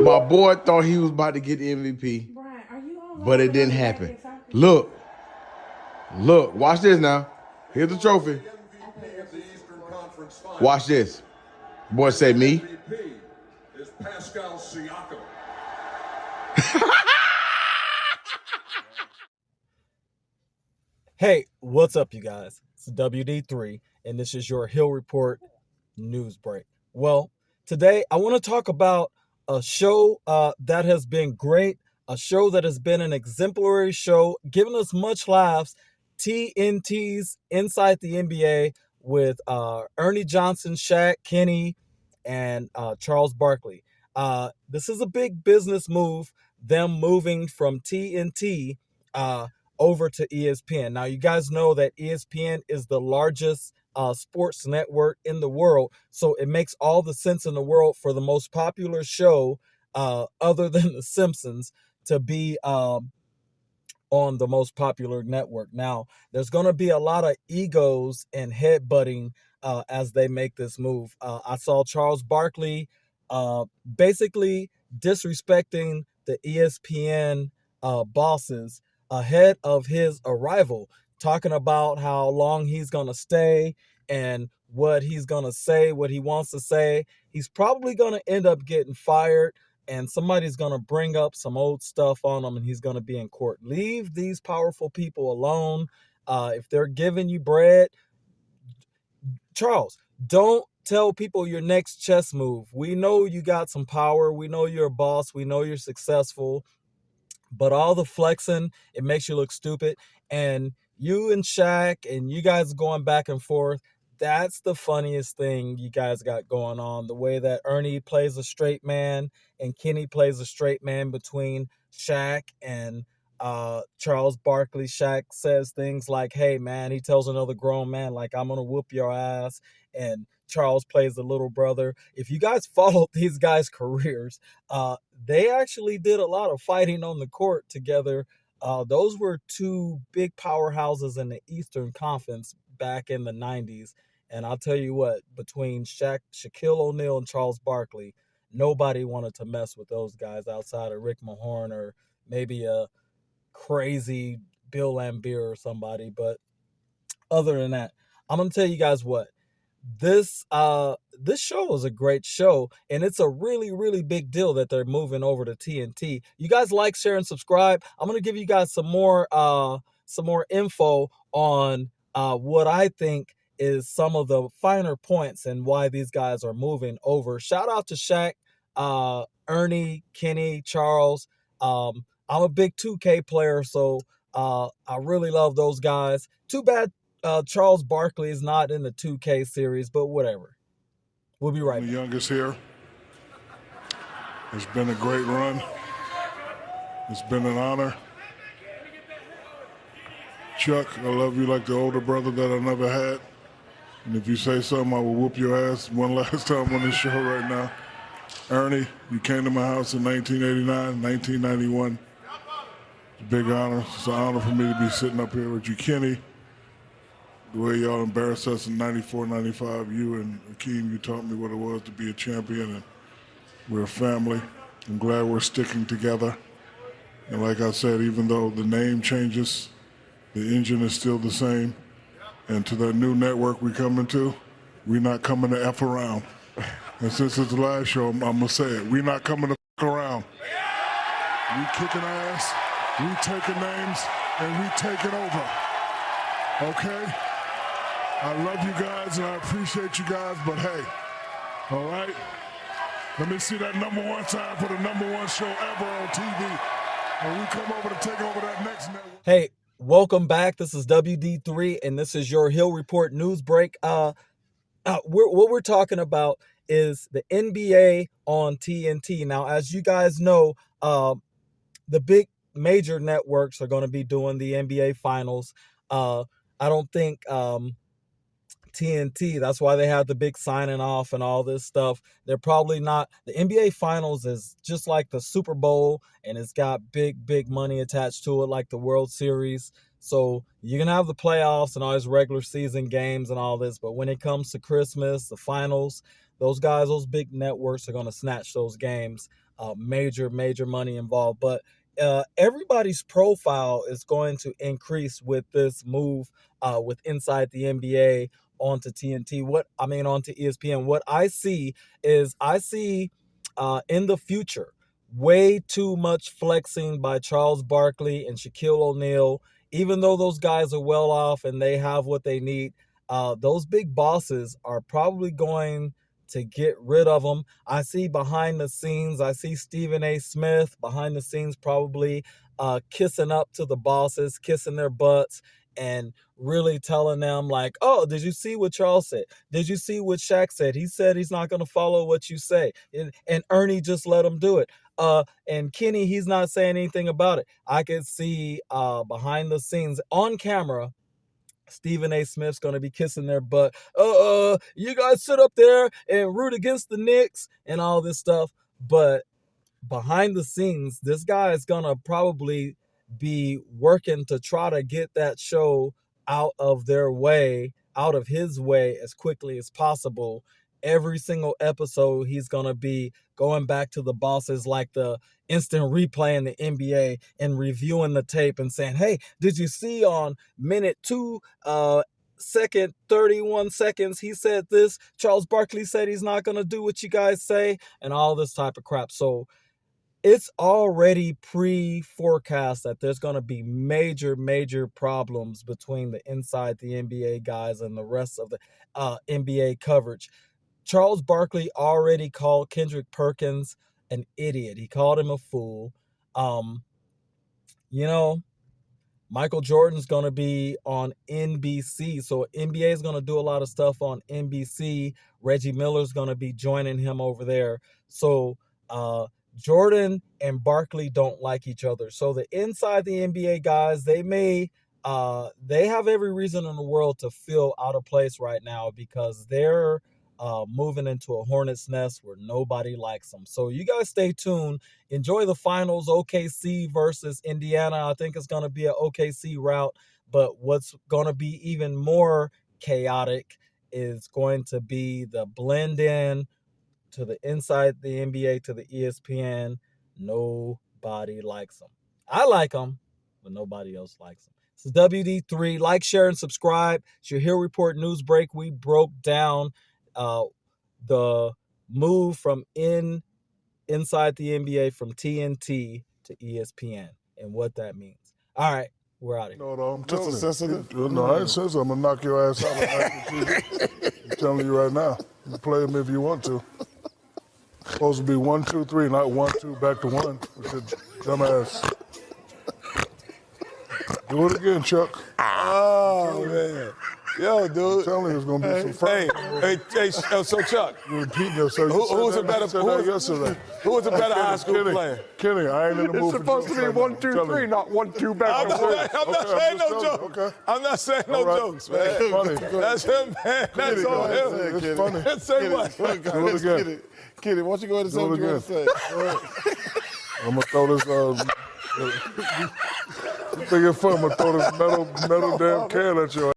My boy thought he was about to get the MVP, but it didn't happen. Look, watch this now. Here's the trophy. Watch this. Boy say me. Hey, what's up, you guys? It's WD3, and this is your Hill Report news break. Well, today I want to talk about a show that has been great, a show that has been an exemplary show, giving us much laughs, TNT's Inside the NBA with Ernie Johnson, Shaq, Kenny, and Charles Barkley. This is a big business move, them moving from TNT over to ESPN. Now, you guys know that ESPN is the largest sports network in the world, so it makes all the sense in the world for the most popular show, other than The Simpsons, to be on the most popular network. Now, there's going to be a lot of egos and headbutting as they make this move. I saw Charles Barkley basically disrespecting the ESPN bosses ahead of his arrival, talking about how long he's going to stay and what he's going to say, what he wants to say. He's probably going to end up getting fired, and somebody's going to bring up some old stuff on him, and he's going to be in court. Leave these powerful people alone. If they're giving you bread, Charles, don't tell people your next chess move. We know you got some power. We know you're a boss. We know you're successful. But all the flexing, it makes you look stupid. And you and Shaq and you guys going back and forth, that's the funniest thing you guys got going on. The way that Ernie plays a straight man and Kenny plays a straight man between Shaq and Charles Barkley. Shaq says things like, hey, man, he tells another grown man, like, I'm going to whoop your ass. And Charles plays the little brother. If you guys followed these guys' careers, they actually did a lot of fighting on the court together. Those were two big powerhouses in the Eastern Conference back in the 90s. And I'll tell you what, between Shaquille O'Neal and Charles Barkley, nobody wanted to mess with those guys outside of Rick Mahorn or maybe a crazy Bill Laimbeer or somebody. But other than that, I'm going to tell you guys what. This show is a great show, and it's a really, really big deal that they're moving over to TNT. You guys like, share, and subscribe. I'm going to give you guys some more info on what I think is some of the finer points and why these guys are moving over. Shout out to Shaq, Ernie, Kenny, Charles. I'm a big 2K player, so I really love those guys. Too bad Charles Barkley is not in the 2K series, but whatever. We'll be right back. The youngest here. It's been a great run. It's been an honor. Chuck, I love you like the older brother that I never had. And if you say something, I will whoop your ass one last time on this show right now. Ernie, you came to my house in 1989, 1991. It's a big honor. It's an honor for me to be sitting up here with you. Kenny, the way y'all embarrassed us in 94, 95, you and Akeem, you taught me what it was to be a champion, and we're a family. I'm glad we're sticking together. And like I said, even though the name changes, the engine is still the same. And to that new network we coming to, we're not coming to F around. And since it's the last show, I'm going to say it. We're not coming to F around. We kicking ass, we taking names, and we taking over. Okay? I love you guys and I appreciate you guys, but hey, all right? Let me see that #1 time for the #1 show ever on TV. And we come over to take over that next network. Hey, welcome back. This is WD3, and this is your Hill Report news break. What we're talking about is the NBA on TNT. Now, as you guys know, the big major networks are going to be doing the NBA Finals. I don't think TNT, that's why they have the big signing off and all this stuff. They're probably not. The NBA Finals is just like the Super Bowl, and it's got big money attached to it, like the World Series. So you can have the playoffs and all these regular season games and all this, but when it comes to Christmas, the finals, those guys, those big networks are going to snatch those games. Major money involved. But everybody's profile is going to increase with this move with Inside the NBA onto TNT. Onto ESPN. What I see is in the future way too much flexing by Charles Barkley and Shaquille O'Neal. Even though those guys are well off and they have what they need, those big bosses are probably going to get rid of them. I see behind the scenes, I see Stephen A. Smith behind the scenes probably kissing up to the bosses, kissing their butts, and really telling them like, oh, did you see what Charles said? Did you see what Shaq said? He said he's not going to follow what you say. And Ernie just let him do it. And Kenny, he's not saying anything about it. I could see behind the scenes on camera, Stephen A. Smith's going to be kissing their butt. You guys sit up there and root against the Knicks and all this stuff. But behind the scenes, this guy is going to probably be working to try to get that show out of his way as quickly as possible. Every single episode, he's going to be going back to the bosses like the instant replay in the NBA and reviewing the tape and saying, hey, did you see on minute 2, second 31 seconds, he said this. Charles Barkley said he's not going to do what you guys say and all this type of crap. So it's already pre-forecast that there's going to be major problems between the Inside the NBA guys and the rest of the NBA coverage. Charles Barkley already called Kendrick Perkins an idiot. He called him a fool. Michael Jordan's going to be on NBC. So NBA is going to do a lot of stuff on NBC. Reggie Miller's going to be joining him over there. So Jordan and Barkley don't like each other. So the Inside the NBA guys, they have every reason in the world to feel out of place right now because they're moving into a hornet's nest where nobody likes them. So you guys stay tuned. Enjoy the finals, OKC versus Indiana. I think it's going to be an OKC route. But what's going to be even more chaotic is going to be the blend in to the Inside the NBA to the ESPN. Nobody likes them. I like them, but nobody else likes them. This is WD3. Like, share, and subscribe. It's your Hill Report News Break. We broke down the move from Inside the NBA from TNT to ESPN and what that means. All right, we're out of here. No, I'm Just telling a sensitive. you. No, I ain't sensitive. I'm going to knock your ass out. I'm telling you right now. You can play him if you want to. Supposed to be 1, 2, 3, not 1, 2, back to 1. With your dumbass. Do it again, Chuck. Oh, man. Yo, dude. I'm telling you, it's going to be some fun. Hey, so Chuck. You're repeating yourself. Who was a better high school player? Kenny, I ain't in the mood for supposed to be 1, 2, 3, not 1, 2 back to 1. I'm not saying no jokes. Okay. I'm not saying no jokes, man. It's funny. That's him, man. That's all him. It's funny. Say what? Do it again. Kitty, why don't you go ahead and say what you want to say? I'm going to throw this, I'm going to throw this metal damn can at you.